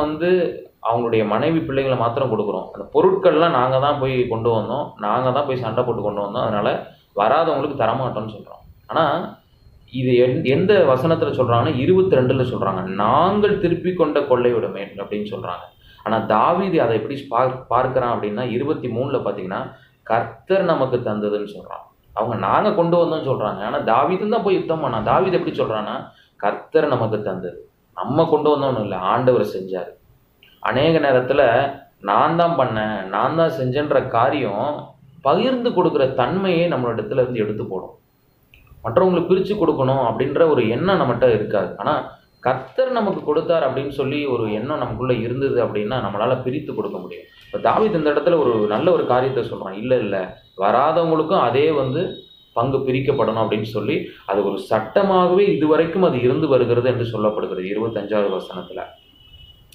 வந்து அவங்களுடைய மனைவி பிள்ளைங்களை மாத்திரம் கொடுக்குறோம். அந்த பொருட்கள்லாம் நாங்க தான் போய் கொண்டு வந்தோம். நாங்க தான் போய் சண்டை போட்டு கொண்டு வந்தோம். அதனால வராதவங்களுக்கு தரமாட்டோம்னு சொல்றோம். ஆனா, இது எந்த வசனத்துல சொல்றாங்கன்னா 22ல சொல்றாங்க. நாங்கள் திருப்பிக் கொண்ட கொள்ளையுடைமை அப்படின்னு சொல்றாங்க. ஆனா தாவீது அதை எப்படி பார்க்கிறான் அப்படின்னா 23ல பாத்தீங்கன்னா கர்த்தர் நமக்கு தந்ததுன்னு சொல்றான். அவங்க நாங்க கொண்டு வந்தோம்னு சொல்றாங்க. ஆனா தாவீது தான் போய் யுத்தம் பண்ணான். தாவீது எப்படி சொல்றான்னா கர்த்தர் நமக்கு தந்தது. நம்ம கொண்டு வந்தோம்னு இல்லை, ஆண்டவர் செஞ்சாரு. அநேக நேரத்துல நான் தான் பண்ணேன், நான் தான் செஞ்சேன்ற காரியம் பகிர்ந்து கொடுக்குற தன்மையை நம்மளிடத்துல இருந்து எடுத்து போடும். மற்றவங்களுக்கு பிரிச்சு கொடுக்கணும் அப்படின்ற ஒரு எண்ணம் நம்மகிட்ட இருக்காது. ஆனா கர்த்தர் நமக்கு கொடுத்தார் அப்படின்னு சொல்லி ஒரு எண்ணம் நமக்குள்ள இருந்தது அப்படின்னா நம்மளால பிரித்து கொடுக்க முடியும். இப்போ தாவீது இந்த இடத்துல ஒரு நல்ல ஒரு காரியத்தை சொல்றான். இல்லை வராதவங்களுக்கும் அதே பங்கு பிரிக்கப்படணும் அப்படின்னு சொல்லி அது ஒரு சட்டமாகவே இதுவரைக்கும் அது இருந்து வருகிறது என்று சொல்லப்படுகிறது 25வது வசனத்துல.